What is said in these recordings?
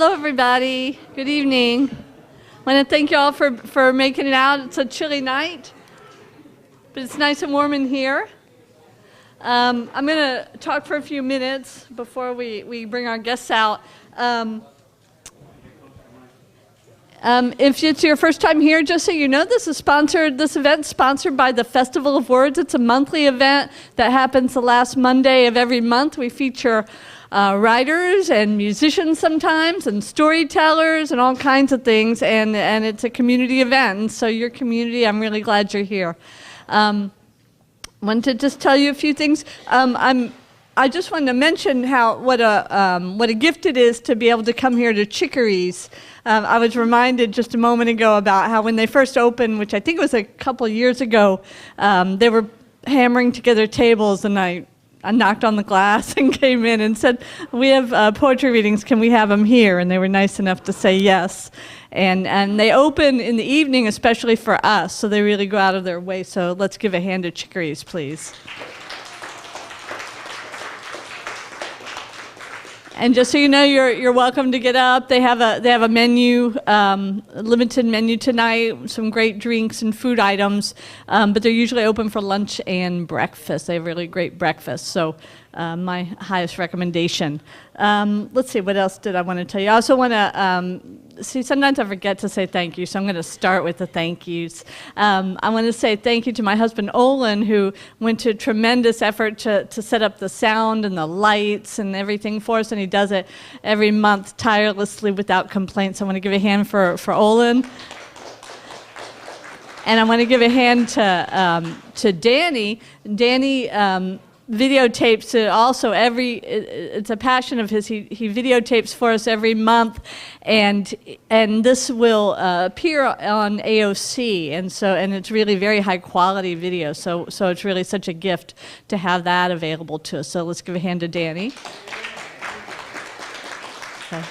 Hello, everybody. Good evening. I want to thank you all for making it out. It's a chilly night, but it's nice and warm in here. I'm going to talk for a few minutes before we bring our guests out. If it's your first time here, just so you know, this event's sponsored by the Festival of Words. It's a monthly event that happens the last Monday of every month. We feature writers and musicians sometimes, and storytellers, and all kinds of things, and it's a community event. And so your community, I'm really glad you're here. Want to just tell you a few things. I just wanted to mention what a gift it is to be able to come here to Chicory's. I was reminded just a moment ago about how when they first opened, which I think was a couple years ago, they were hammering together tables, and I knocked on the glass and came in and said, "We have poetry readings, can we have them here?" And they were nice enough to say yes. And they open in the evening especially for us, so they really go out of their way. So let's give a hand to Chicory's, please. And just so you know, you're welcome to get up. They have a menu, limited menu tonight, some great drinks and food items, but they're usually open for lunch and breakfast. They have really great breakfast, so my highest recommendation. Let's see, what else did I want to tell you? I also want to, sometimes I forget to say thank you, so I'm going to start with the thank yous. I want to say thank you to my husband, Olin, who went to tremendous effort to set up the sound and the lights and everything for us, and he does it every month tirelessly without complaints. I want to give a hand for Olin. And I want to give a hand to Danny. Danny videotapes it also it's a passion of his. He videotapes for us every month, and this will appear on AOC, and it's really very high quality video. So it's really such a gift to have that available to us. So let's give a hand to Danny. Okay.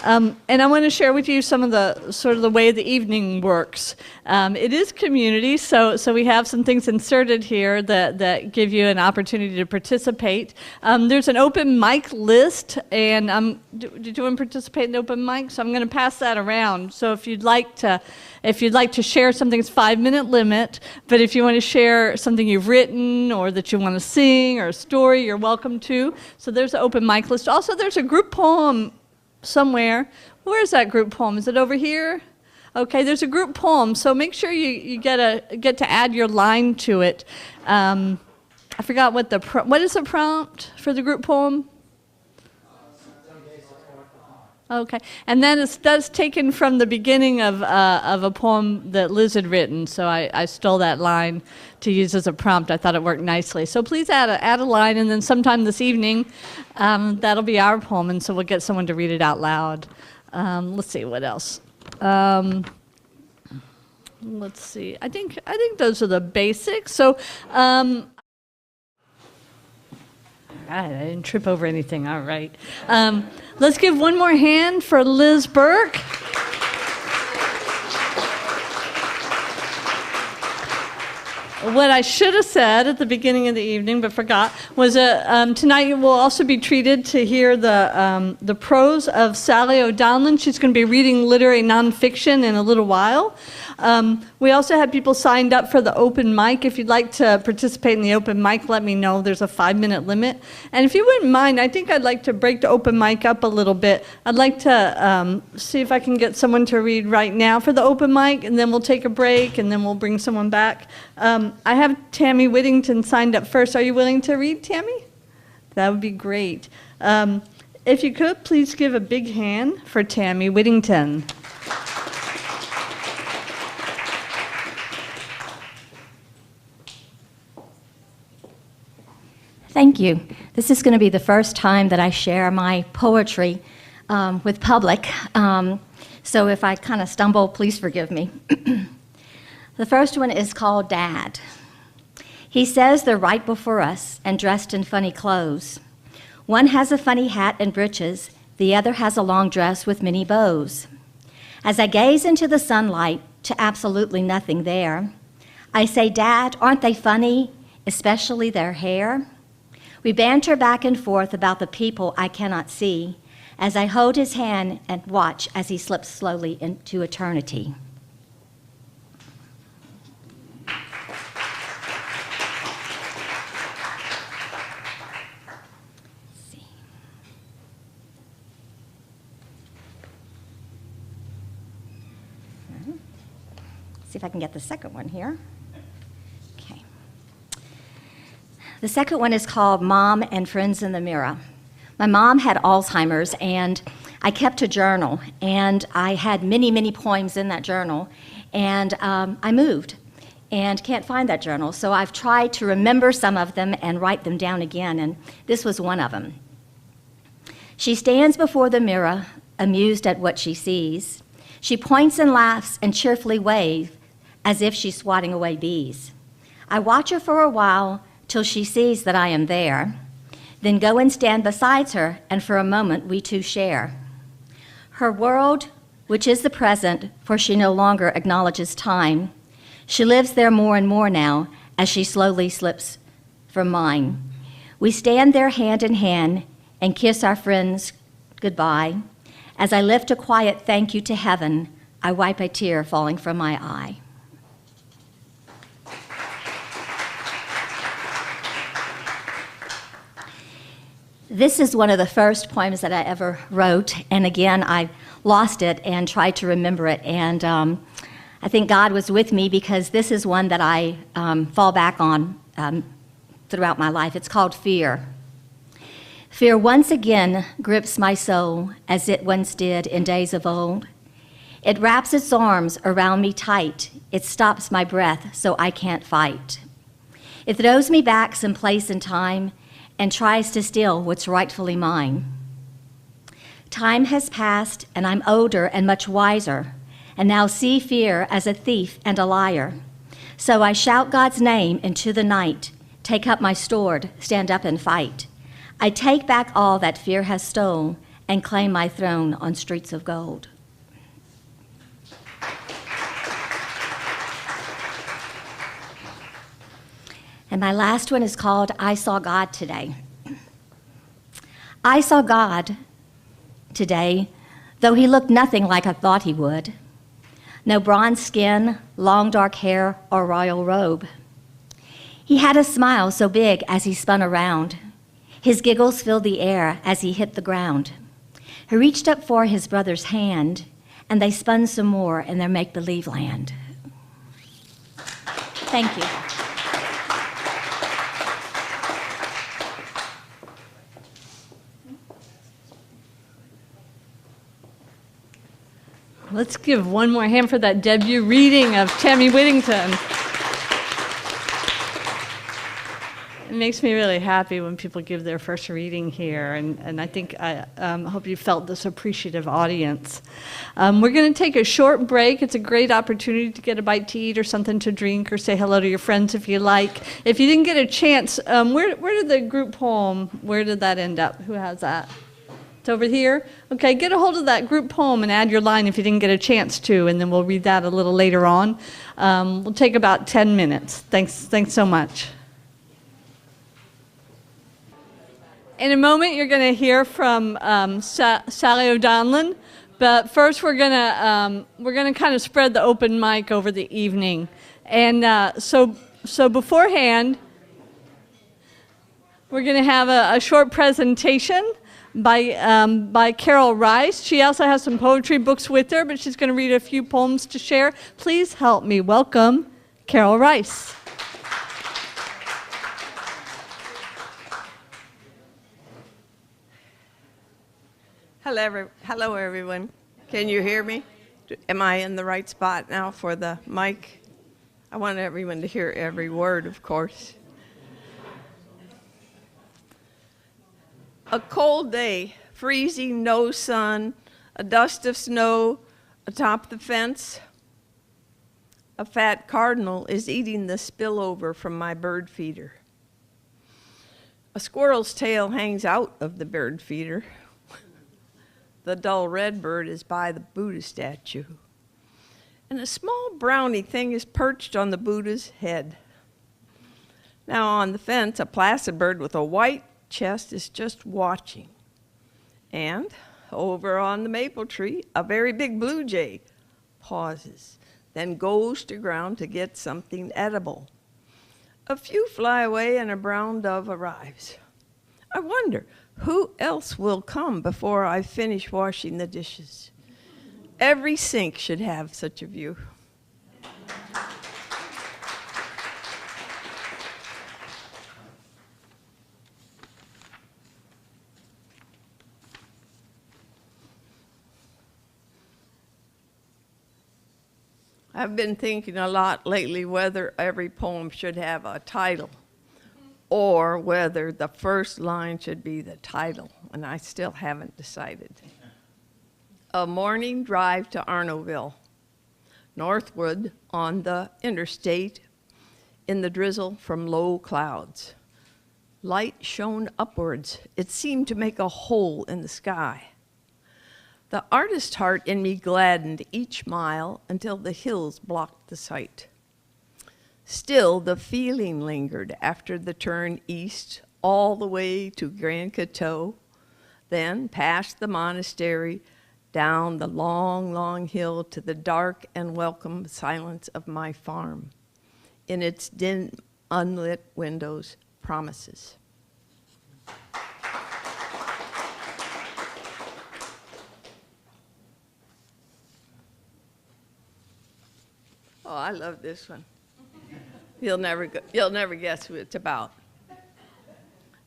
And I want to share with you some of the way the evening works. It is community, so we have some things inserted here that give you an opportunity to participate. There's an open mic list, and did you want to participate in the open mic? So I'm going to pass that around. So if you'd like to share something, it's 5-minute limit. But if you want to share something you've written or that you want to sing or a story, you're welcome to. So there's an open mic list. Also, there's a group poem somewhere. Where is that group poem? Is it over here? Okay, there's a group poem, so make sure you get to add your line to it. I forgot what is the prompt for the group poem? Okay, and then that's taken from the beginning of a poem that Liz had written, so I stole that line to use as a prompt. I thought it worked nicely. So please add a line, and then sometime this evening, that'll be our poem, and so we'll get someone to read it out loud. Let's see, what else? Let's see, I think those are the basics. So, I didn't trip over anything, all right. Let's give one more hand for Liz Burke. What I should have said at the beginning of the evening, but forgot, was tonight you will also be treated to hear the prose of Sally O'Donnell. She's going to be reading literary nonfiction in a little while. We also have people signed up for the open mic. If you'd like to participate in the open mic, let me know. There's a 5-minute limit. And if you wouldn't mind, I think I'd like to break the open mic up a little bit. I'd like to see if I can get someone to read right now for the open mic, and then we'll take a break, and then we'll bring someone back. I have Tammy Whittington signed up first. Are you willing to read, Tammy? That would be great. If you could, please give a big hand for Tammy Whittington. Thank you. This is going to be the first time that I share my poetry with public, so if I kind of stumble, please forgive me. The first one is called Dad. He says they're right before us and dressed in funny clothes. One has a funny hat and breeches, the other has a long dress with many bows. As I gaze into the sunlight to absolutely nothing there, I say, Dad, aren't they funny, especially their hair? We banter back and forth about the people I cannot see, as I hold his hand and watch as he slips slowly into eternity. See if I can get the second one here. Okay. The second one is called Mom and Friends in the Mirror. My mom had Alzheimer's, and I kept a journal, and I had many, many poems in that journal, and I moved and can't find that journal. So I've tried to remember some of them and write them down again, and this was one of them. She stands before the mirror, amused at what she sees. She points and laughs and cheerfully waves, as if she's swatting away bees. I watch her for a while till she sees that I am there, then go and stand beside her, and for a moment we two share. Her world, which is the present, for she no longer acknowledges time, she lives there more and more now as she slowly slips from mine. We stand there hand in hand and kiss our friends goodbye. As I lift a quiet thank you to heaven, I wipe a tear falling from my eye. This is one of the first poems that I ever wrote, and again, I lost it and tried to remember it, and I think God was with me because this is one that I fall back on throughout my life. It's called Fear. Fear once again grips my soul as it once did in days of old. It wraps its arms around me tight. It stops my breath so I can't fight. It throws me back some place and time and tries to steal what's rightfully mine. Time has passed, and I'm older and much wiser, and now see fear as a thief and a liar. So I shout God's name into the night, take up my sword, stand up and fight. I take back all that fear has stole and claim my throne on streets of gold. And my last one is called I Saw God Today. I saw God today, though he looked nothing like I thought he would. No bronze skin, long dark hair, or royal robe. He had a smile so big as he spun around. His giggles filled the air as he hit the ground. He reached up for his brother's hand, and they spun some more in their make-believe land. Thank you. Let's give one more hand for that debut reading of Tammy Whittington. It makes me really happy when people give their first reading here, and I think I hope you felt this appreciative audience. We're going to take a short break. It's a great opportunity to get a bite to eat or something to drink or say hello to your friends if you like. If you didn't get a chance, where did the group poem, where did that end up? Who has that? It's over here? Okay, get a hold of that group poem and add your line if you didn't get a chance to, and then we'll read that a little later on. We'll take about 10 minutes. Thanks so much. In a moment, you're going to hear from Sally O'Donnell, but first we're going to kind of spread the open mic over the evening. And so beforehand, we're going to have a short presentation by Carol Rice. She also has some poetry books with her, but she's going to read a few poems to share. Please help me welcome Carol Rice. Hello, everyone. Can you hear me? Am I in the right spot now for the mic? I want everyone to hear every word, of course. A cold day, freezing, no sun, a dust of snow atop the fence. A fat cardinal is eating the spillover from my bird feeder. A squirrel's tail hangs out of the bird feeder. The dull red bird is by the Buddha statue. And a small brownie thing is perched on the Buddha's head. Now on the fence, a placid bird with a white chest is just watching. And over on the maple tree, a very big blue jay pauses, then goes to ground to get something edible. A few fly away and a brown dove arrives. I wonder who else will come before I finish washing the dishes. Every sink should have such a view. I've been thinking a lot lately whether every poem should have a title or whether the first line should be the title, and I still haven't decided. A morning drive to Arnoville, northward on the interstate, in the drizzle from low clouds. Light shone upwards. It seemed to make a hole in the sky. The artist heart in me gladdened each mile until the hills blocked the sight. Still, the feeling lingered after the turn east all the way to Grand Coteau, then past the monastery, down the long, long hill to the dark and welcome silence of my farm. In its dim, unlit windows, promises. Oh, I love this one. You'll never guess who it's about.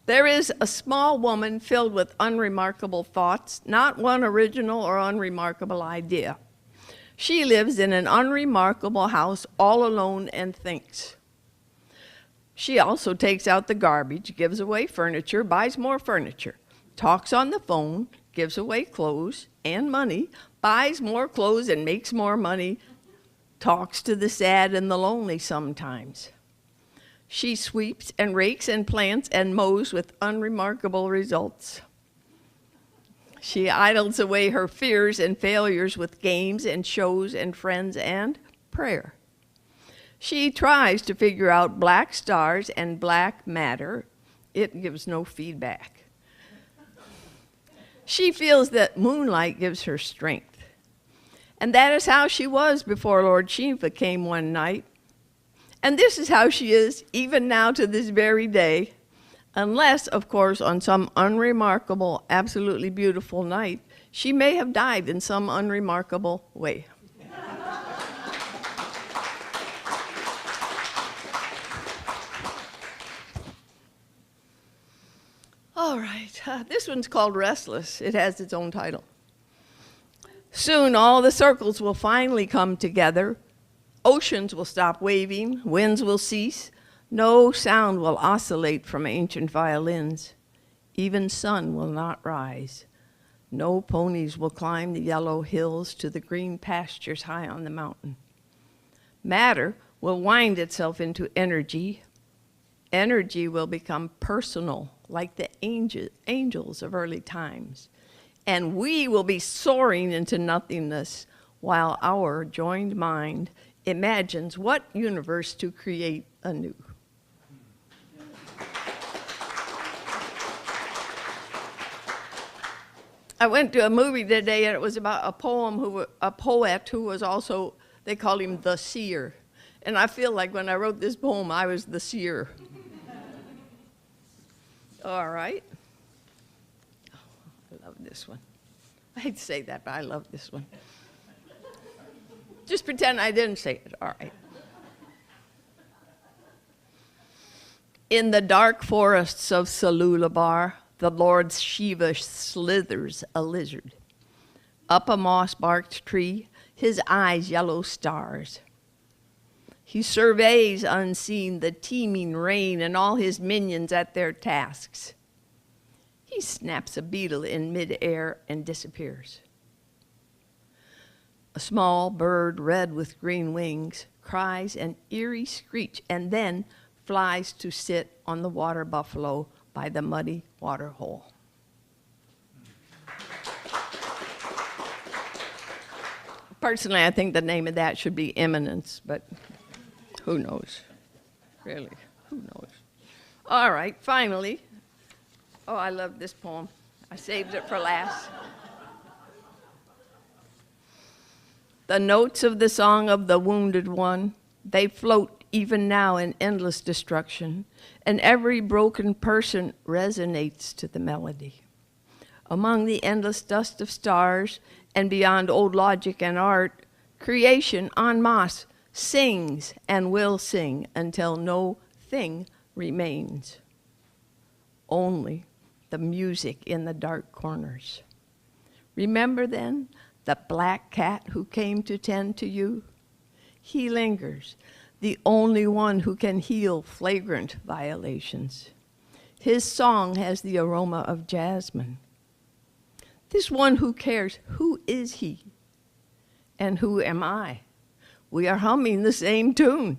There is a small woman filled with unremarkable thoughts, not one original or unremarkable idea. She lives in an unremarkable house all alone and thinks. She also takes out the garbage, gives away furniture, buys more furniture, talks on the phone, gives away clothes and money, buys more clothes and makes more money, talks to the sad and the lonely sometimes. She sweeps and rakes and plants and mows with unremarkable results. She idles away her fears and failures with games and shows and friends and prayer. She tries to figure out black stars and black matter. It gives no feedback. She feels that moonlight gives her strength. And that is how she was before Lord Shiva came one night. And this is how she is even now to this very day, unless, of course, on some unremarkable, absolutely beautiful night, she may have died in some unremarkable way. All right, this one's called Restless. It has its own title. Soon all the circles will finally come together. Oceans will stop waving, winds will cease. No sound will oscillate from ancient violins. Even sun will not rise. No ponies will climb the yellow hills to the green pastures high on the mountain. Matter will wind itself into energy. Energy will become personal, like the angels of early times. And we will be soaring into nothingness while our joined mind imagines what universe to create anew. I went to a movie today and it was about a poet who was also, they called him the seer. And I feel like when I wrote this poem, I was the seer. All right. I love this one. I hate to say that, but I love this one. Just pretend I didn't say it. All right. In the dark forests of Salulabar, the Lord Shiva slithers a lizard. Up a moss-barked tree, his eyes yellow stars. He surveys unseen the teeming rain and all his minions at their tasks. He snaps a beetle in midair and disappears. A small bird, red with green wings, cries an eerie screech and then flies to sit on the water buffalo by the muddy water hole. Personally, I think the name of that should be Imminence, but who knows? Really, who knows? All right, finally. Oh, I love this poem. I saved it for last. The notes of the song of the wounded one, they float even now in endless destruction, and every broken person resonates to the melody. Among the endless dust of stars and beyond old logic and art, creation en masse sings and will sing until no thing remains. Only the music in the dark corners. Remember then the black cat who came to tend to you? He lingers, the only one who can heal flagrant violations. His song has the aroma of jasmine. This one who cares, who is he? And who am I? We are humming the same tune.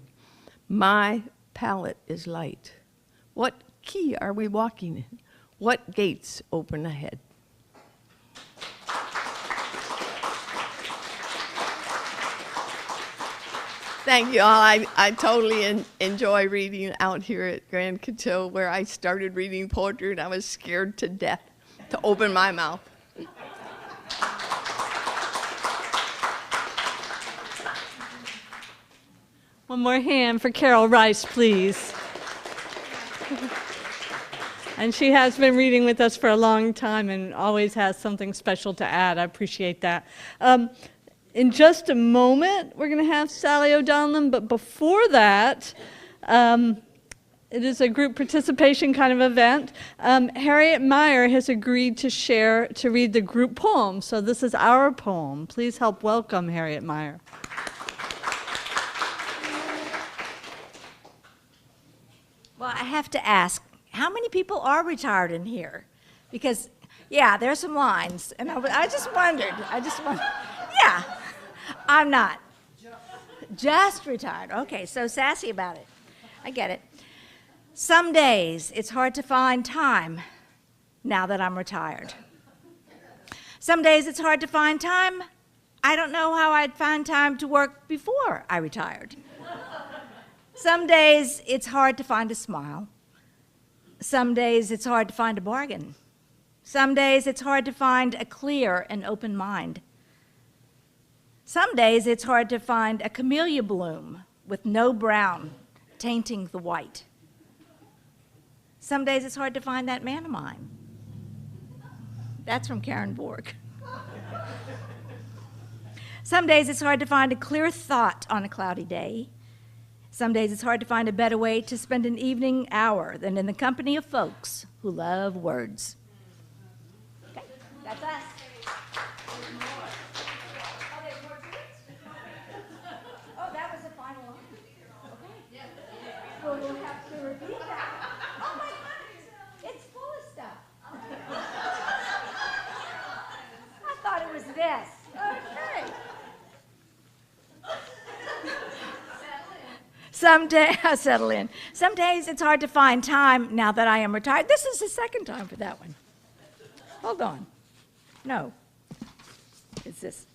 My palette is light. What key are we walking in? What gates open ahead? Thank you all. I totally enjoy reading out here at Grand Coteau, where I started reading poetry and I was scared to death to open my mouth. One more hand for Carol Rice, please. And she has been reading with us for a long time and always has something special to add. I appreciate that. In just a moment, we're going to have Sally O'Donnell, but before that, it is a group participation kind of event. Harriet Meyer has agreed to read the group poem, so this is our poem. Please help welcome Harriet Meyer. Well, I have to ask, how many people are retired in here? Because, yeah, there's some lines, and I just wondered. Yeah, I'm not. Just retired. Okay, so sassy about it. I get it. Some days it's hard to find time now that I'm retired. Some days it's hard to find time. I don't know how I'd find time to work before I retired. Some days it's hard to find a smile. Some days it's hard to find a bargain. Some days it's hard to find a clear and open mind. Some days it's hard to find a camellia bloom with no brown tainting the white. Some days it's hard to find that man of mine. That's from Karen Borg. Some days it's hard to find a clear thought on a cloudy day. Some days it's hard to find a better way to spend an evening hour than in the company of folks who love words. Okay, that's us. Oh, that was the final line. Okay. Well, we'll have to repeat that. Oh my goodness, it's full of stuff. I thought it was this. Okay. Settle in. Some days it's hard to find time now that I am retired. This is the second time for that one. Hold on. No. It's this.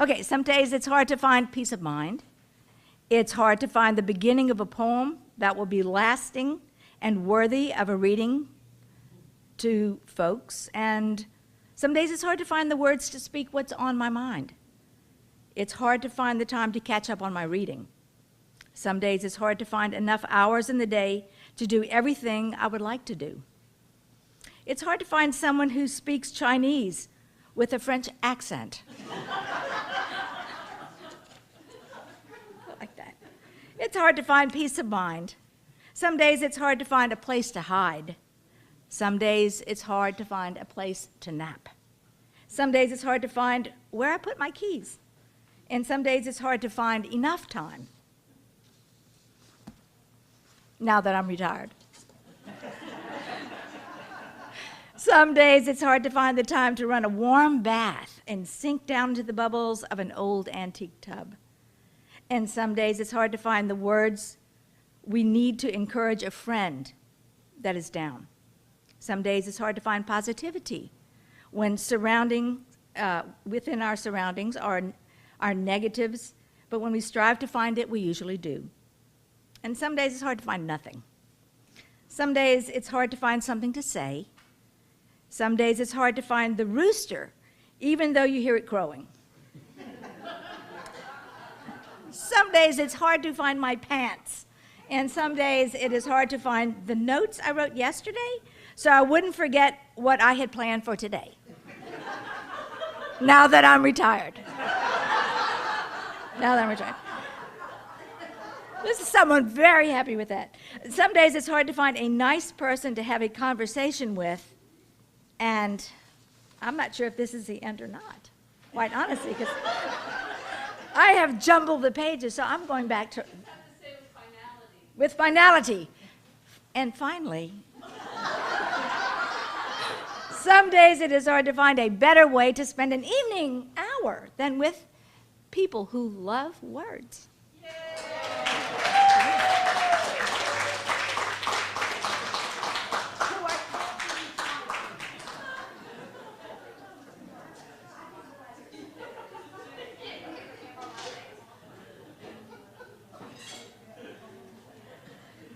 Okay, some days it's hard to find peace of mind. It's hard to find the beginning of a poem that will be lasting and worthy of a reading to folks. And some days it's hard to find the words to speak what's on my mind. It's hard to find the time to catch up on my reading. Some days it's hard to find enough hours in the day to do everything I would like to do. It's hard to find someone who speaks Chinese with a French accent. Like that. It's hard to find peace of mind. Some days it's hard to find a place to hide. Some days it's hard to find a place to nap. Some days it's hard to find where I put my keys. And some days it's hard to find enough time now that I'm retired. Some days it's hard to find the time to run a warm bath and sink down into the bubbles of an old antique tub. And some days it's hard to find the words we need to encourage a friend that is down. Some days it's hard to find positivity when within our surroundings are negatives, but when we strive to find it, we usually do. And some days it's hard to find nothing. Some days it's hard to find something to say. Some days it's hard to find the rooster, even though you hear it crowing. Some days it's hard to find my pants. And some days it is hard to find the notes I wrote yesterday so I wouldn't forget what I had planned for today. Now that I'm retired. Now that I'm retired. This is someone very happy with that. Some days it's hard to find a nice person to have a conversation with, and I'm not sure if this is the end or not, quite honestly, because I have jumbled the pages, so I'm going back to... With finality. And finally, some days it is hard to find a better way to spend an evening hour than with people who love words.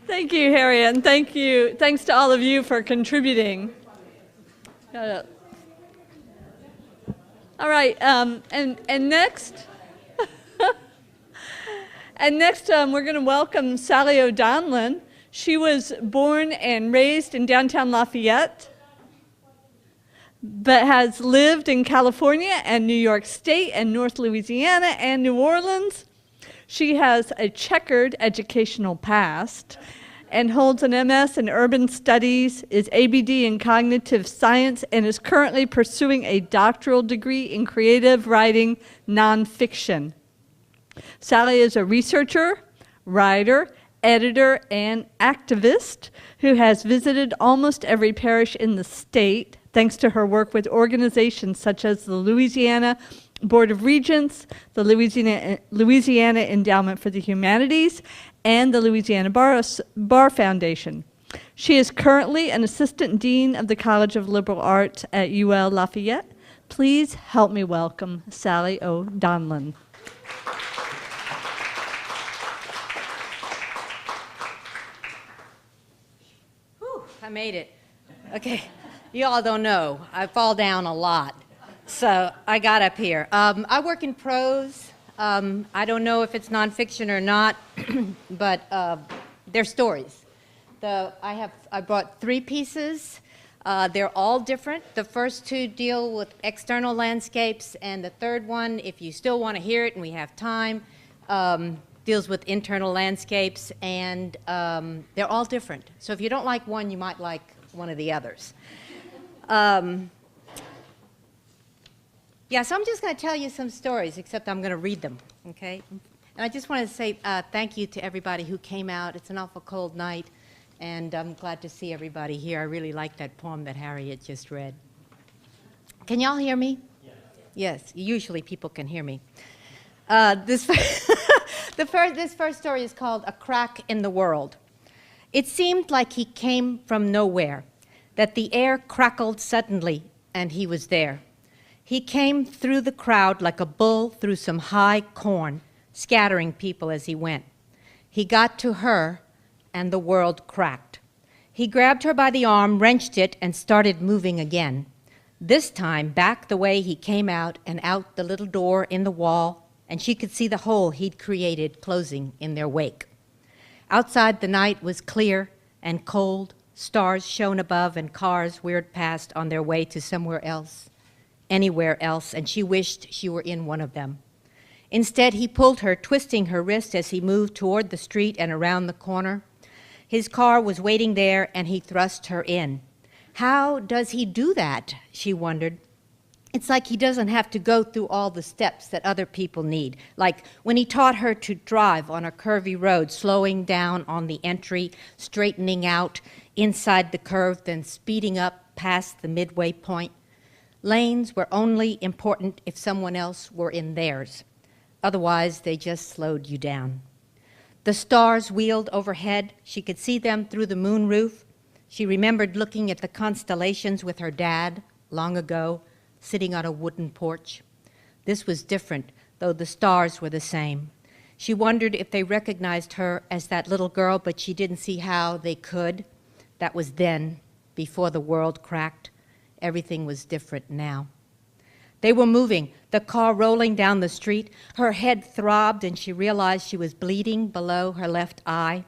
Thank you, Harriet, and thanks to all of you for contributing. All right, and next, we're going to welcome Sally O'Donnell. She was born and raised in downtown Lafayette, but has lived in California and New York State and North Louisiana and New Orleans. She has a checkered educational past and holds an MS in Urban Studies, is ABD in Cognitive Science, and is currently pursuing a doctoral degree in creative writing nonfiction. Sally is a researcher, writer, editor, and activist who has visited almost every parish in the state thanks to her work with organizations such as the Louisiana Board of Regents, the Louisiana Endowment for the Humanities, and the Louisiana Bar Foundation. She is currently an assistant dean of the College of Liberal Arts at UL Lafayette. Please help me welcome Sally O'Donnell. Whew, I made it. Okay, you all don't know, I fall down a lot. So I got up here. I work in prose. I don't know if it's nonfiction or not, but they're stories. I brought 3 pieces. They're all different. The first 2 deal with external landscapes, and the third one, if you still want to hear it and we have time, deals with internal landscapes, and they're all different. So if you don't like one, you might like one of the others. Yeah, so I'm just going to tell you some stories, except I'm going to read them, okay? And I just want to say thank you to everybody who came out. It's an awful cold night, and I'm glad to see everybody here. I really like that poem that Harriet just read. Can y'all hear me? Yes. Yes, usually people can hear me. This first story is called A Crack in the World. It seemed like he came from nowhere, that the air crackled suddenly, and he was there. He came through the crowd like a bull through some high corn, scattering people as he went. He got to her, and the world cracked. He grabbed her by the arm, wrenched it, and started moving again. This time, back the way he came out and out the little door in the wall, and she could see the hole he'd created closing in their wake. Outside, the night was clear and cold. Stars shone above, and cars whirred past on their way to somewhere else. Anywhere else, and she wished she were in one of them. Instead, he pulled her, twisting her wrist as he moved toward the street and around the corner. His car was waiting there, and he thrust her in. How does he do that? She wondered. It's like he doesn't have to go through all the steps that other people need, like when he taught her to drive on a curvy road, slowing down on the entry, straightening out inside the curve, then speeding up past the midway point. Lanes were only important if someone else were in theirs. Otherwise, they just slowed you down. The stars wheeled overhead. She could see them through the moon roof. She remembered looking at the constellations with her dad long ago, sitting on a wooden porch. This was different, though the stars were the same. She wondered if they recognized her as that little girl, but she didn't see how they could. That was then, before the world cracked. Everything was different now. They were moving, the car rolling down the street. Her head throbbed and she realized she was bleeding below her left eye.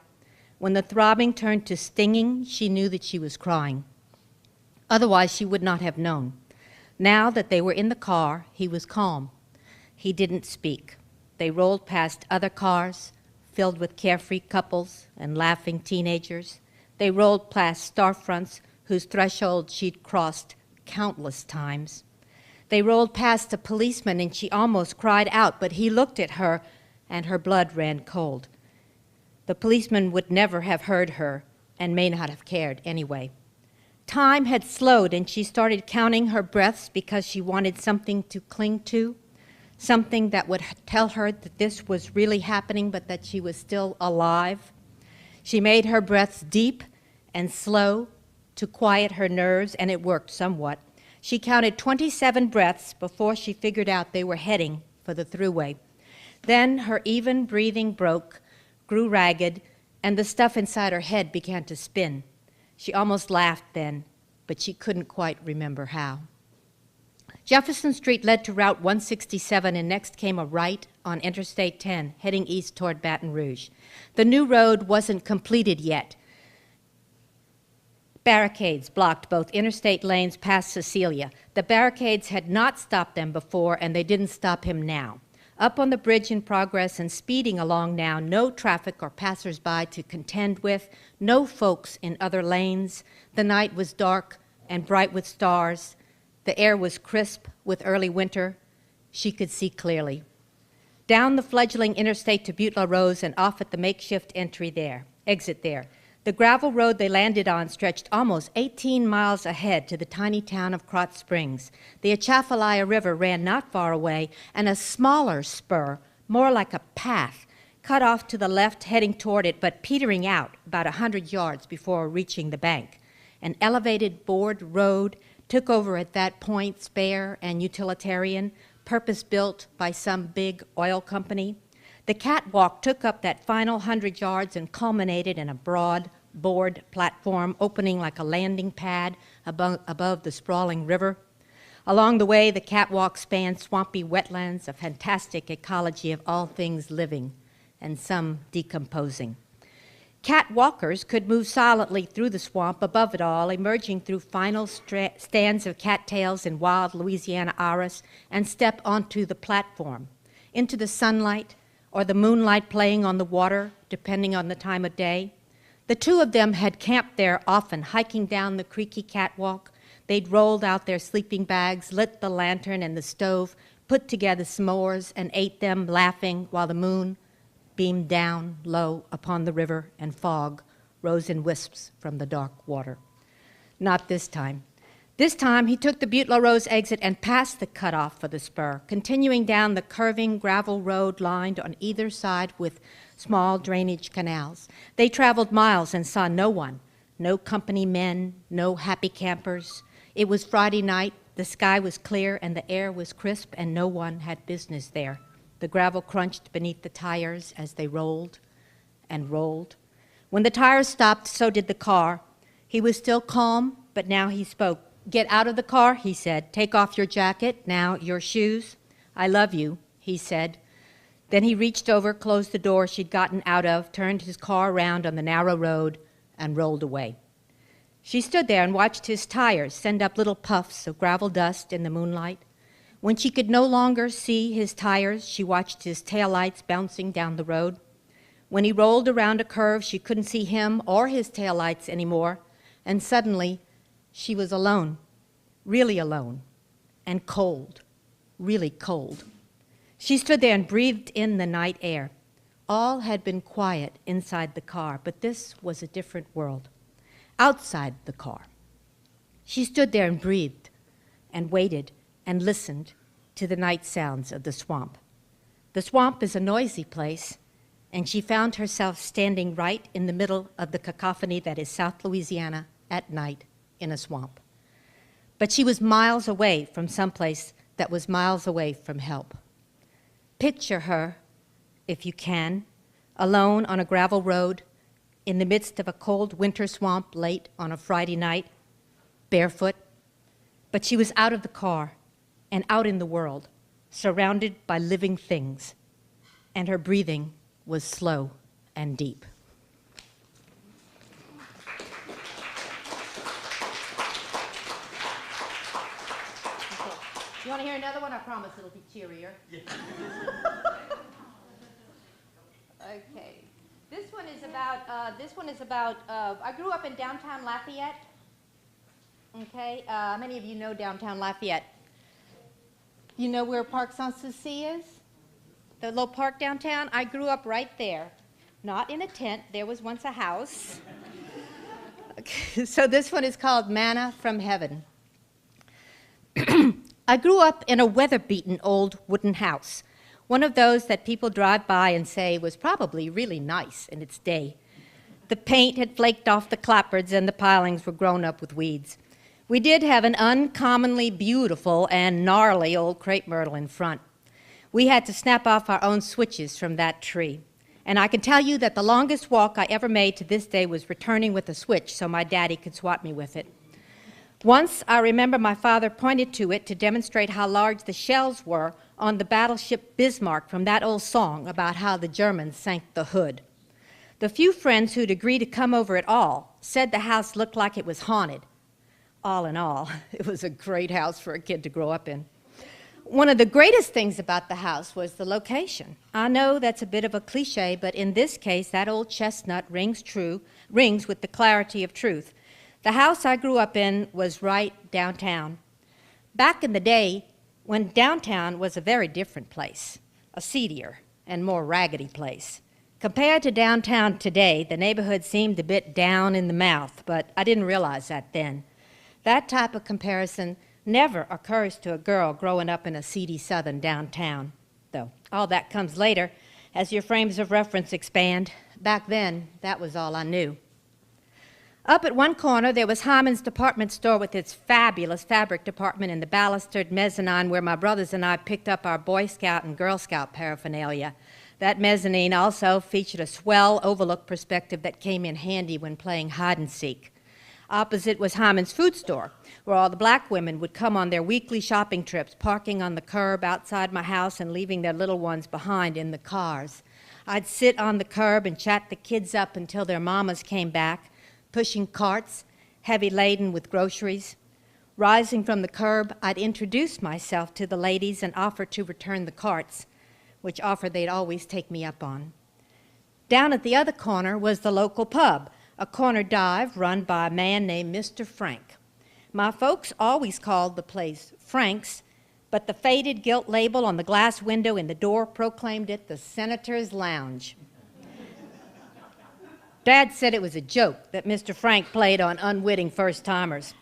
When the throbbing turned to stinging, she knew that she was crying. Otherwise, she would not have known. Now that they were in the car, he was calm. He didn't speak. They rolled past other cars, filled with carefree couples and laughing teenagers. They rolled past storefronts whose threshold she'd crossed countless times. They rolled past a policeman and she almost cried out, but he looked at her and her blood ran cold. The policeman would never have heard her and may not have cared anyway. Time had slowed and she started counting her breaths because she wanted something to cling to, something that would tell her that this was really happening but that she was still alive. She made her breaths deep and slow to quiet her nerves, and it worked somewhat. She counted 27 breaths before she figured out they were heading for the thruway. Then her even breathing broke, grew ragged, and the stuff inside her head began to spin. She almost laughed then, but she couldn't quite remember how. Jefferson Street led to Route 167, and next came a right on Interstate 10, heading east toward Baton Rouge. The new road wasn't completed yet. Barricades blocked both interstate lanes past Cecilia. The barricades had not stopped them before, and they didn't stop him now. Up on the bridge in progress and speeding along now, no traffic or passersby to contend with, no folks in other lanes. The night was dark and bright with stars. The air was crisp with early winter. She could see clearly. Down the fledgling interstate to Butte La Rose and off at the makeshift exit there. The gravel road they landed on stretched almost 18 miles ahead to the tiny town of Krotz Springs. The Atchafalaya River ran not far away, and a smaller spur, more like a path, cut off to the left heading toward it, but petering out about 100 yards before reaching the bank. An elevated board road took over at that point, spare and utilitarian, purpose-built by some big oil company. The catwalk took up that final 100 yards and culminated in a broad board platform opening like a landing pad above the sprawling river. Along the way, the catwalk spanned swampy wetlands, a fantastic ecology of all things living and some decomposing. Catwalkers could move silently through the swamp above it all, emerging through final stands of cattails and wild Louisiana iris, and step onto the platform, into the sunlight, or the moonlight playing on the water, depending on the time of day. The two of them had camped there often, hiking down the creaky catwalk. They'd rolled out their sleeping bags, lit the lantern and the stove, put together s'mores, and ate them, laughing, while the moon beamed down low upon the river, and fog rose in wisps from the dark water. Not this time. This time, he took the Butte La Rose exit and passed the cutoff for the spur, continuing down the curving gravel road lined on either side with small drainage canals. They traveled miles and saw no one, no company men, no happy campers. It was Friday night, the sky was clear and the air was crisp, and no one had business there. The gravel crunched beneath the tires as they rolled and rolled. When the tires stopped, so did the car. He was still calm, but now he spoke. "Get out of the car," he said. "Take off your jacket. Now, your shoes." "I love you," he said. Then he reached over, closed the door she'd gotten out of, turned his car around on the narrow road, and rolled away. She stood there and watched his tires send up little puffs of gravel dust in the moonlight. When she could no longer see his tires, she watched his taillights bouncing down the road. When he rolled around a curve, she couldn't see him or his taillights anymore, and suddenly, she was alone, really alone, and cold, really cold. She stood there and breathed in the night air. All had been quiet inside the car, but this was a different world. Outside the car, she stood there and breathed and waited and listened to the night sounds of the swamp. The swamp is a noisy place, and she found herself standing right in the middle of the cacophony that is South Louisiana at night in a swamp. But she was miles away from someplace that was miles away from help. Picture her, if you can, alone on a gravel road in the midst of a cold winter swamp late on a Friday night, barefoot. But she was out of the car and out in the world, surrounded by living things. And her breathing was slow and deep. You want to hear another one? I promise it'll be cheerier. Yeah. Okay. This one is about, I grew up in downtown Lafayette. Okay. Many of you know downtown Lafayette. You know where Parc Sans-Souci is? The little park downtown? I grew up right there. Not in a tent. There was once a house. Okay. So this one is called Manna from Heaven. I grew up in a weather-beaten old wooden house, one of those that people drive by and say was probably really nice in its day. The paint had flaked off the clapboards and the pilings were grown up with weeds. We did have an uncommonly beautiful and gnarly old crepe myrtle in front. We had to snap off our own switches from that tree. And I can tell you that the longest walk I ever made to this day was returning with a switch so my daddy could swat me with it. Once, I remember my father pointed to it to demonstrate how large the shells were on the battleship Bismarck from that old song about how the Germans sank the hood. The few friends who'd agreed to come over at all said the house looked like it was haunted. All in all, it was a great house for a kid to grow up in. One of the greatest things about the house was the location. I know that's a bit of a cliche, but in this case, that old chestnut rings with the clarity of truth. The house I grew up in was right downtown. Back in the day, when downtown was a very different place, a seedier and more raggedy place. Compared to downtown today, the neighborhood seemed a bit down in the mouth, but I didn't realize that then. That type of comparison never occurs to a girl growing up in a seedy southern downtown, though all that comes later as your frames of reference expand. Back then, that was all I knew. Up at one corner, there was Hyman's department store with its fabulous fabric department in the balustered mezzanine where my brothers and I picked up our Boy Scout and Girl Scout paraphernalia. That mezzanine also featured a swell overlook perspective that came in handy when playing hide and seek. Opposite was Hyman's food store, where all the black women would come on their weekly shopping trips, parking on the curb outside my house and leaving their little ones behind in the cars. I'd sit on the curb and chat the kids up until their mamas came back, pushing carts, heavy laden with groceries. Rising from the curb, I'd introduce myself to the ladies and offer to return the carts, which offer they'd always take me up on. Down at the other corner was the local pub, a corner dive run by a man named Mr. Frank. My folks always called the place Frank's, but the faded gilt label on the glass window in the door proclaimed it the Senator's Lounge. Dad said it was a joke that Mr. Frank played on unwitting first-timers.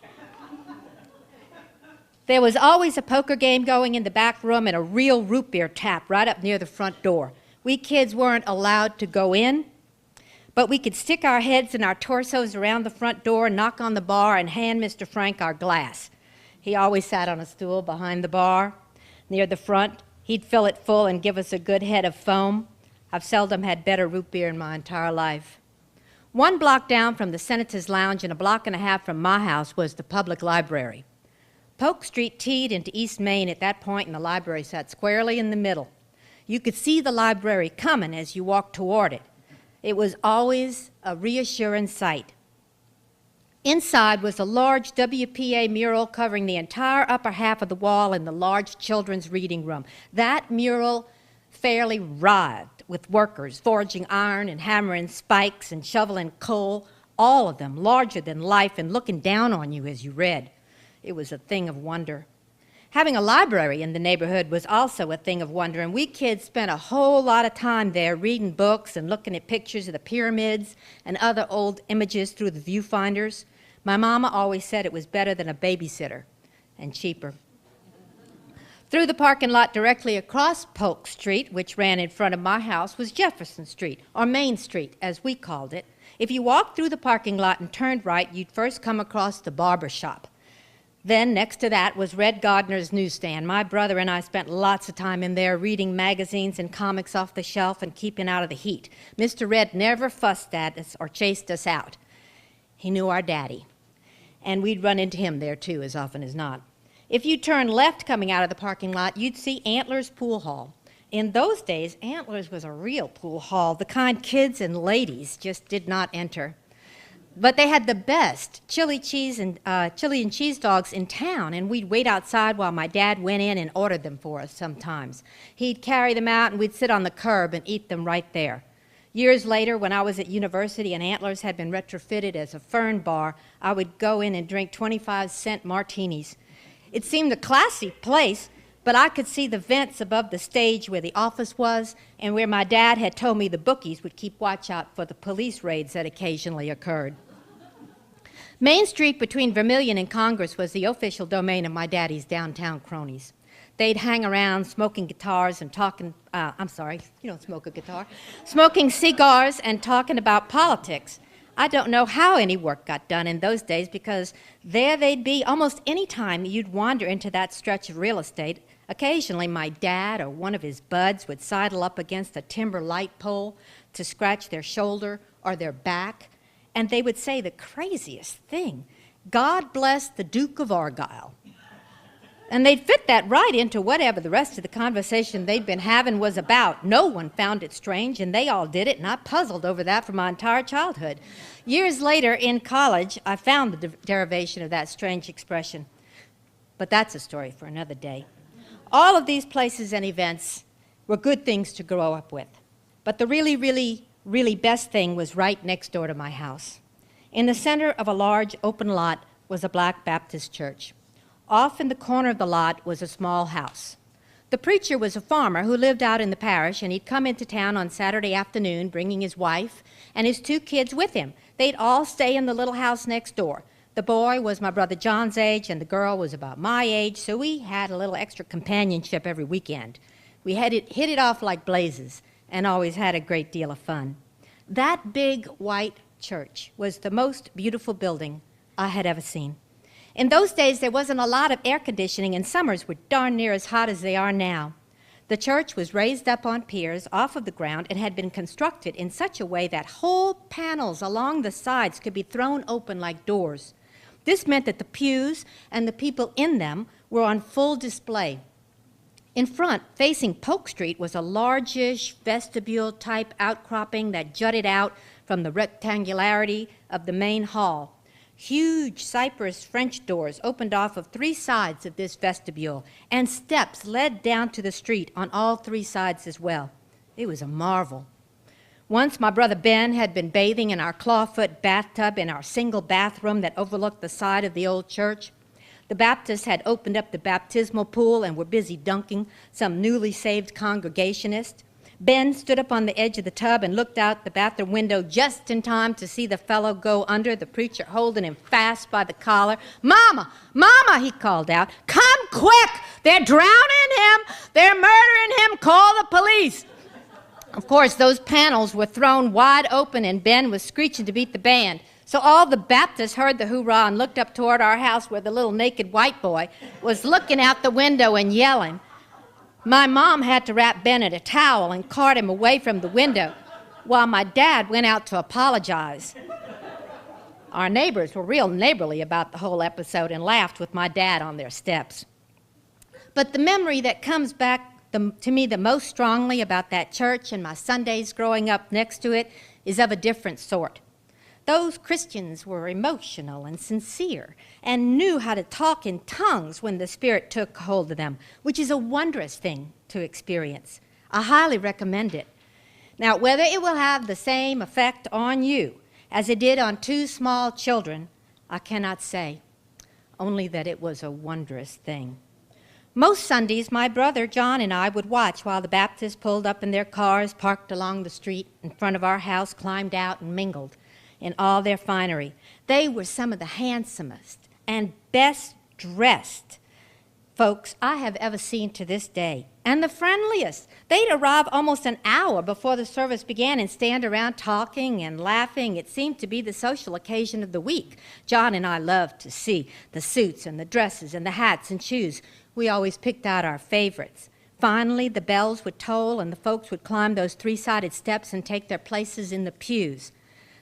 There was always a poker game going in the back room and a real root beer tap right up near the front door. We kids weren't allowed to go in, but we could stick our heads and our torsos around the front door, knock on the bar, and hand Mr. Frank our glass. He always sat on a stool behind the bar. Near the front, he'd fill it full and give us a good head of foam. I've seldom had better root beer in my entire life. 1 block down from the Senator's Lounge and a block and a half from my house was the public library. Polk Street teed into East Main at that point, and the library sat squarely in the middle. You could see the library coming as you walked toward it. It was always a reassuring sight. Inside was a large WPA mural covering the entire upper half of the wall in the large children's reading room. That mural fairly writhed with workers forging iron and hammering spikes and shoveling coal, all of them larger than life and looking down on you as you read. It was a thing of wonder. Having a library in the neighborhood was also a thing of wonder, and we kids spent a whole lot of time there reading books and looking at pictures of the pyramids and other old images through the viewfinders. My mama always said it was better than a babysitter and cheaper. Through the parking lot directly across Polk Street, which ran in front of my house, was Jefferson Street, or Main Street, as we called it. If you walked through the parking lot and turned right, you'd first come across the barber shop. Then, next to that, was Red Gardner's newsstand. My brother and I spent lots of time in there reading magazines and comics off the shelf and keeping out of the heat. Mr. Red never fussed at us or chased us out. He knew our daddy, and we'd run into him there, too, as often as not. If you turn left coming out of the parking lot, you'd see Antlers Pool Hall. In those days, Antlers was a real pool hall, the kind kids and ladies just did not enter. But they had the best chili and cheese dogs in town, and we'd wait outside while my dad went in and ordered them for us sometimes. He'd carry them out, and we'd sit on the curb and eat them right there. Years later, when I was at university and Antlers had been retrofitted as a fern bar, I would go in and drink 25-cent martinis. It seemed a classy place, but I could see the vents above the stage where the office was and where my dad had told me the bookies would keep watch out for the police raids that occasionally occurred. Main Street between Vermilion and Congress was the official domain of my daddy's downtown cronies. They'd hang around smoking guitars and talking, I'm sorry, you don't smoke a guitar, smoking cigars and talking about politics. I don't know how any work got done in those days because there they'd be almost any time you'd wander into that stretch of real estate. Occasionally my dad or one of his buds would sidle up against a timber light pole to scratch their shoulder or their back, and they would say the craziest thing, "God bless the Duke of Argyll." And they'd fit that right into whatever the rest of the conversation they'd been having was about. No one found it strange, and they all did it, and I puzzled over that for my entire childhood. Years later, in college, I found the derivation of that strange expression. But that's a story for another day. All of these places and events were good things to grow up with. But the really best thing was right next door to my house. In the center of a large open lot was a Black Baptist church. Off in the corner of the lot was a small house. The preacher was a farmer who lived out in the parish, and he'd come into town on Saturday afternoon bringing his wife and his 2 kids with him. They'd all stay in the little house next door. The boy was my brother John's age, and the girl was about my age, so we had a little extra companionship every weekend. We hit it off like blazes and always had a great deal of fun. That big white church was the most beautiful building I had ever seen. In those days, there wasn't a lot of air conditioning, and summers were darn near as hot as they are now. The church was raised up on piers off of the ground and had been constructed in such a way that whole panels along the sides could be thrown open like doors. This meant that the pews and the people in them were on full display. In front, facing Polk Street, was a largish vestibule-type outcropping that jutted out from the rectangularity of the main hall. Huge cypress French doors opened off of 3 sides of this vestibule, and steps led down to the street on all 3 sides as well. It was a marvel. Once my brother Ben had been bathing in our clawfoot bathtub in our single bathroom that overlooked the side of the old church. The Baptists had opened up the baptismal pool and were busy dunking some newly saved congregationist. Ben stood up on the edge of the tub and looked out the bathroom window just in time to see the fellow go under, the preacher holding him fast by the collar. "Mama, Mama," he called out, "come quick! They're drowning him! They're murdering him! Call the police!" Of course, those panels were thrown wide open and Ben was screeching to beat the band. So all the Baptists heard the hoorah and looked up toward our house where the little naked white boy was looking out the window and yelling. My mom had to wrap Ben in a towel and cart him away from the window while my dad went out to apologize. Our neighbors were real neighborly about the whole episode and laughed with my dad on their steps. But the memory that comes back to me the most strongly about that church and my Sundays growing up next to it is of a different sort. Those Christians were emotional and sincere and knew how to talk in tongues when the Spirit took hold of them, which is a wondrous thing to experience. I highly recommend it. Now, whether it will have the same effect on you as it did on 2 small children, I cannot say, only that it was a wondrous thing. Most Sundays, my brother John and I would watch while the Baptists pulled up in their cars parked along the street in front of our house, climbed out and mingled in all their finery. They were some of the handsomest and best dressed folks I have ever seen to this day, and the friendliest. They'd arrive almost an hour before the service began and stand around talking and laughing. It seemed to be the social occasion of the week. John and I loved to see the suits and the dresses and the hats and shoes. We always picked out our favorites. Finally, the bells would toll and the folks would climb those 3-sided steps and take their places in the pews.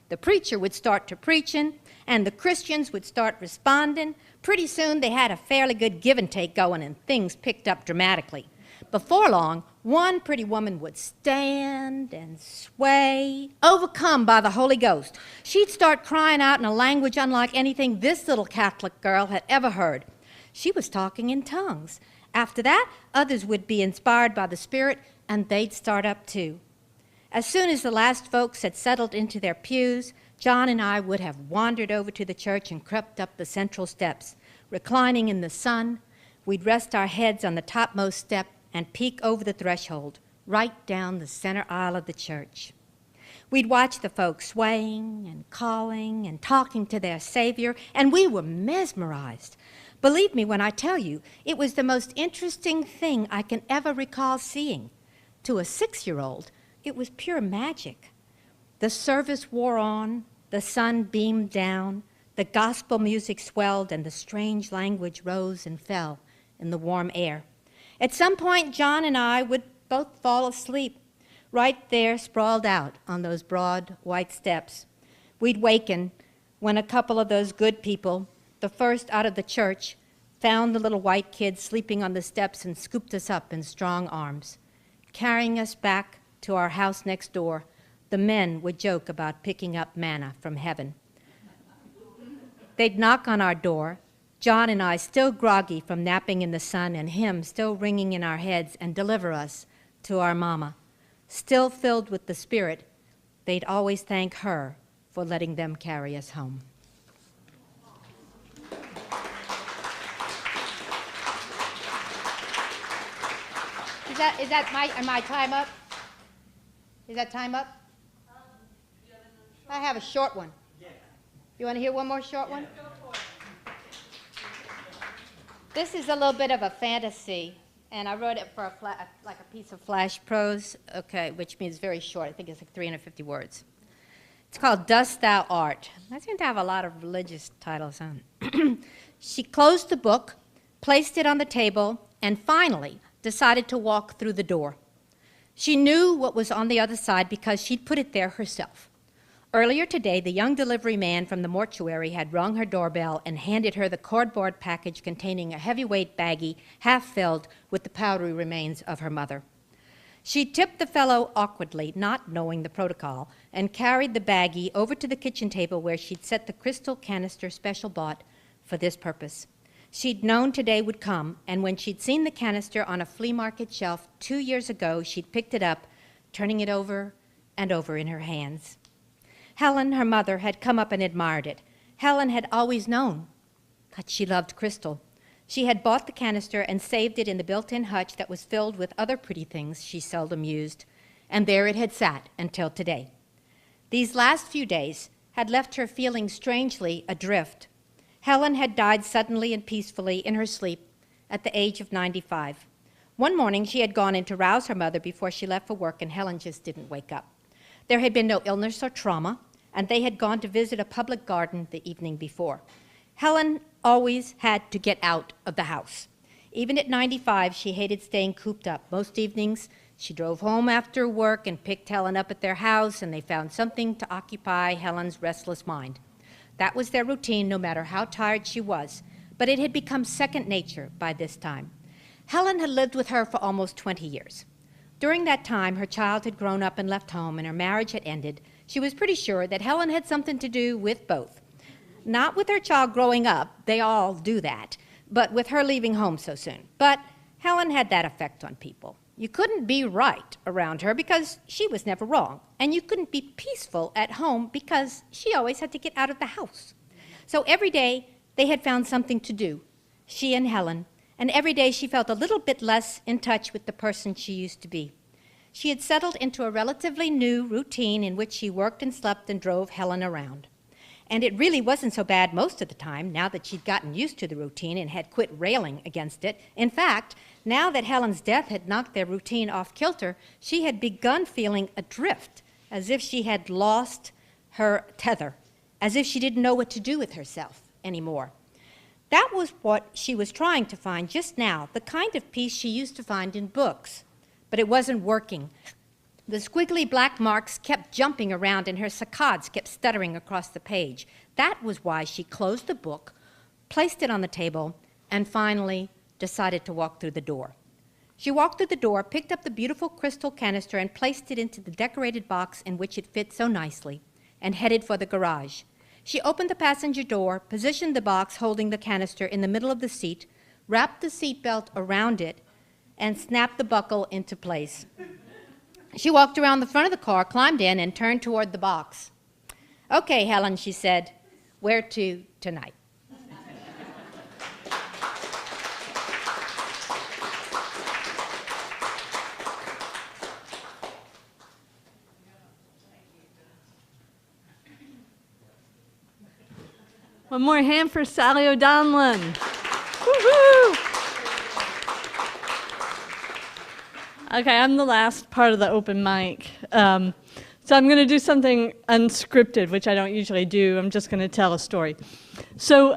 The preacher would start to preaching, and the Christians would start responding. Pretty soon they had a fairly good give and take going, and things picked up dramatically. Before long, one pretty woman would stand and sway, overcome by the Holy Ghost. She'd start crying out in a language unlike anything this little Catholic girl had ever heard. She was talking in tongues. After that, others would be inspired by the Spirit, and they'd start up too. As soon as the last folks had settled into their pews, John and I would have wandered over to the church and crept up the central steps. Reclining in the sun, we'd rest our heads on the topmost step and peek over the threshold, right down the center aisle of the church. We'd watch the folks swaying and calling and talking to their Savior, and we were mesmerized. Believe me when I tell you, it was the most interesting thing I can ever recall seeing. To a 6-year-old, it was pure magic. The service wore on, the sun beamed down, the gospel music swelled, and the strange language rose and fell in the warm air. At some point, John and I would both fall asleep, right there sprawled out on those broad white steps. We'd waken when a couple of those good people, the first out of the church, found the little white kid sleeping on the steps and scooped us up in strong arms. Carrying us back to our house next door, the men would joke about picking up manna from heaven. They'd knock on our door, John and I still groggy from napping in the sun and hymns still ringing in our heads, and deliver us to our mama. Still filled with the Spirit, they'd always thank her for letting them carry us home. Am I time up? Is that time up? I have a short one. You want to hear one more short one? This is a little bit of a fantasy, and I wrote it for like a piece of flash prose, okay, which means very short. I think it's like 350 words. It's called Dost Thou Art. I seem to have a lot of religious titles on it. She closed the book, placed it on the table, and finally decided to walk through the door. She knew what was on the other side because she'd put it there herself. Earlier today, the young delivery man from the mortuary had rung her doorbell and handed her the cardboard package containing a heavyweight baggie half filled with the powdery remains of her mother. She tipped the fellow awkwardly, not knowing the protocol, and carried the baggie over to the kitchen table where she'd set the crystal canister special bought for this purpose. She'd known today would come, and when she'd seen the canister on a flea market shelf 2 years ago, she'd picked it up, turning it over and over in her hands. Helen, her mother, had come up and admired it. Helen had always known that she loved crystal. She had bought the canister and saved it in the built-in hutch that was filled with other pretty things she seldom used, and there it had sat until today. These last few days had left her feeling strangely adrift. Helen had died suddenly and peacefully in her sleep at the age of 95. One morning she had gone in to rouse her mother before she left for work, and Helen just didn't wake up. There had been no illness or trauma, and they had gone to visit a public garden the evening before. Helen always had to get out of the house. Even at 95, she hated staying cooped up. Most evenings, she drove home after work and picked Helen up at their house, and they found something to occupy Helen's restless mind. That was their routine, no matter how tired she was, but it had become second nature by this time. Helen had lived with her for almost 20 years. During that time, her child had grown up and left home, and her marriage had ended. She was pretty sure that Helen had something to do with both. Not with her child growing up, they all do that, but with her leaving home so soon. But Helen had that effect on people. You couldn't be right around her because she was never wrong, and you couldn't be peaceful at home because she always had to get out of the house. So every day they had found something to do, she and Helen, and every day she felt a little bit less in touch with the person she used to be. She had settled into a relatively new routine in which she worked and slept and drove Helen around. And it really wasn't so bad most of the time, now that she'd gotten used to the routine and had quit railing against it. In fact, now that Helen's death had knocked their routine off kilter, she had begun feeling adrift, as if she had lost her tether, as if she didn't know what to do with herself anymore. That was what she was trying to find just now, the kind of peace she used to find in books. But it wasn't working. The squiggly black marks kept jumping around and her saccades kept stuttering across the page. That was why she closed the book, placed it on the table, and finally decided to walk through the door. She walked through the door, picked up the beautiful crystal canister and placed it into the decorated box in which it fit so nicely, and headed for the garage. She opened the passenger door, positioned the box holding the canister in the middle of the seat, wrapped the seatbelt around it, and snapped the buckle into place. She walked around the front of the car, climbed in, and turned toward the box. "Okay, Helen," she said, "where to tonight?" One more hand for Sally O'Donnell. Woo-hoo! Okay, I'm the last part of the open mic. So I'm going to do something unscripted, which I don't usually do. I'm just going to tell a story. So,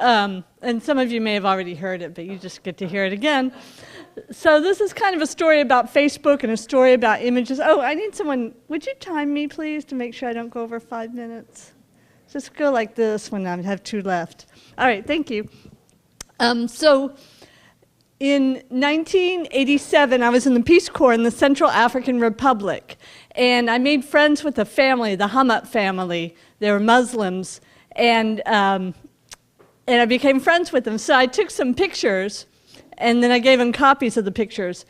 and some of you may have already heard it, but you just get to hear it again. So this is kind of a story about Facebook and a story about images. Oh, I need someone, would you time me, please, to make sure I don't go over 5 minutes? Just go like this when I have 2 left. All right, thank you. So in 1987, I was in the Peace Corps in the Central African Republic, and I made friends with a family, the Hamad family. They were Muslims, and I became friends with them. So I took some pictures, and then I gave them copies of the pictures.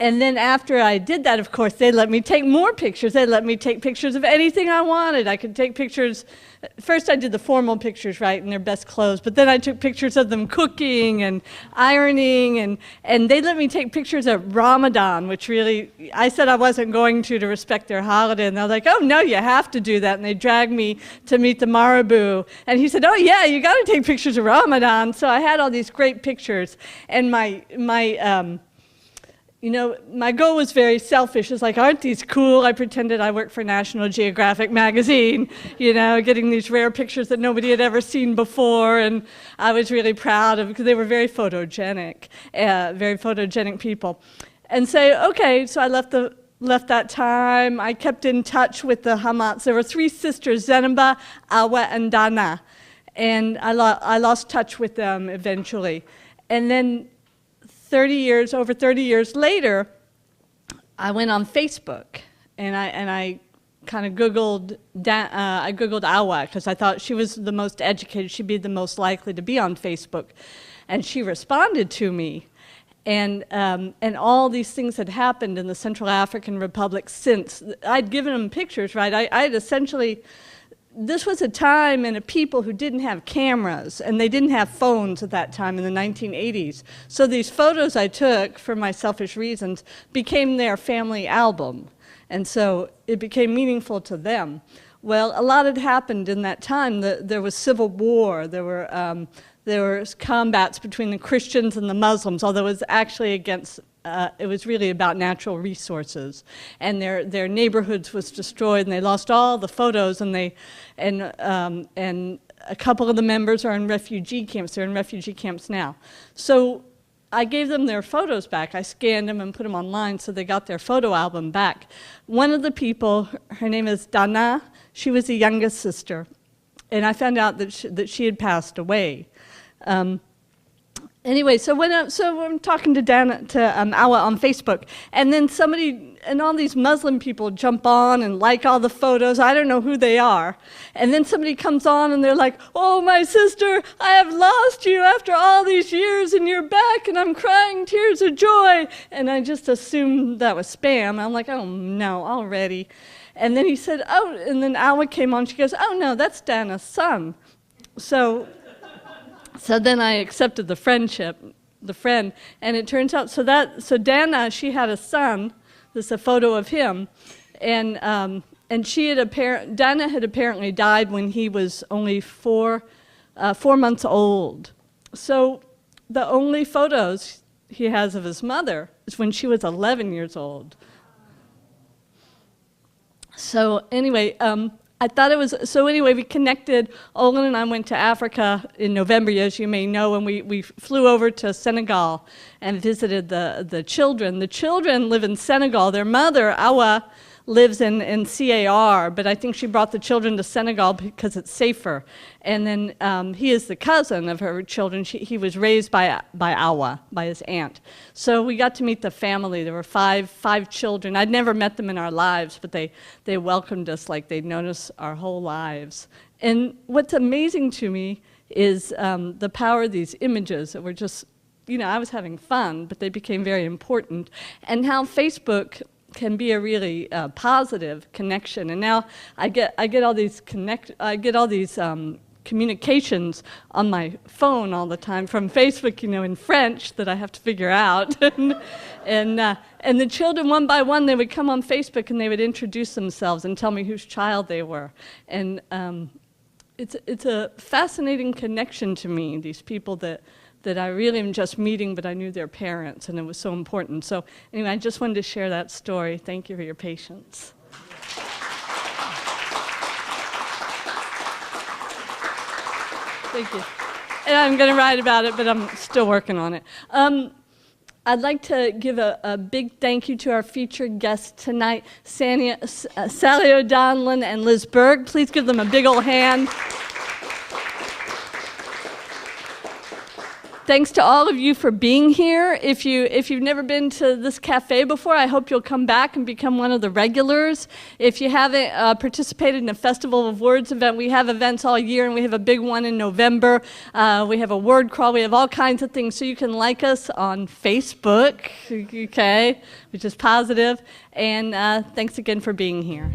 And then after I did that, of course, they let me take more pictures. They let me take pictures of anything I wanted. I could take pictures. First I did the formal pictures, right, in their best clothes, but then I took pictures of them cooking and ironing, and they let me take pictures of Ramadan, which really, I said I wasn't going to respect their holiday, and they're like, "Oh, no, you have to do that," and they dragged me to meet the Marabu, and he said, "Oh, yeah, you got to take pictures of Ramadan." So I had all these great pictures, and you know, my goal was very selfish. It's like, aren't these cool? I pretended I worked for National Geographic magazine, you know, getting these rare pictures that nobody had ever seen before, and I was really proud of, because they were very photogenic people. And so, okay, so I left that time. I kept in touch with the Hamads. There were 3 sisters, Zenaba, Awa, and Dana, and I lost touch with them eventually. And then over 30 years later, I went on Facebook, and I kind of Googled Awa, because I thought she was the most educated, she'd be the most likely to be on Facebook, and she responded to me, and all these things had happened in the Central African Republic since. I'd given them pictures, right? I had essentially. This was a time and a people who didn't have cameras, and they didn't have phones at that time in the 1980s. So these photos I took, for my selfish reasons, became their family album. And so it became meaningful to them. Well, a lot had happened in that time. There was civil war. There were combats between the Christians and the Muslims, although it was actually against it was really about natural resources, and their neighborhoods was destroyed, and they lost all the photos, and a couple of the members are in refugee camps. They're in refugee camps now. So I gave them their photos back. I scanned them and put them online, so they got their photo album back. One of the people, her name is Dana. She was the youngest sister, and I found out that she had passed away. Anyway, so I'm talking to Awa on Facebook, and then somebody, and all these Muslim people jump on and like all the photos. I don't know who they are. And then somebody comes on and they're like, "Oh, my sister, I have lost you after all these years, and you're back, and I'm crying tears of joy." And I just assumed that was spam. I'm like, "Oh, no, already." And then he said, "Oh," and then Awa came on. She goes, "Oh, no, that's Dana's son." So then I accepted the friend, and it turns out, so Dana, she had a son. This is a photo of him, and Dana had apparently died when he was only 4 months old. So the only photos he has of his mother is when she was 11 years old. So anyway, I thought it was, so anyway, we connected. Olin and I went to Africa in November, as you may know, and we flew over to Senegal and visited the children. The children live in Senegal. Their mother, Awa, lives in CAR, but I think she brought the children to Senegal because it's safer. And then he is the cousin of her children. He was raised by Awa, by his aunt. So we got to meet the family. There were five children. I'd never met them in our lives, but they welcomed us like they'd known us our whole lives. And what's amazing to me is the power of these images that were just, I was having fun, but they became very important. And how Facebook can be a really positive connection. And now I get all these communications on my phone all the time from Facebook, in French that I have to figure out. and the children, one by one, they would come on Facebook and they would introduce themselves and tell me whose child they were. And it's a fascinating connection to me, these people that I really am just meeting, but I knew their parents, and it was so important. So anyway, I just wanted to share that story. Thank you for your patience. Thank you. And I'm going to write about it, but I'm still working on it. I'd like to give a big thank you to our featured guests tonight, Sally O'Donnell and Liz Berg. Please give them a big old hand. Thanks to all of you for being here. If you've never been to this cafe before, I hope you'll come back and become one of the regulars. If you haven't participated in a Festival of Words event, we have events all year, and we have a big one in November. We have a word crawl. We have all kinds of things. So you can like us on Facebook, okay, which is positive. And thanks again for being here.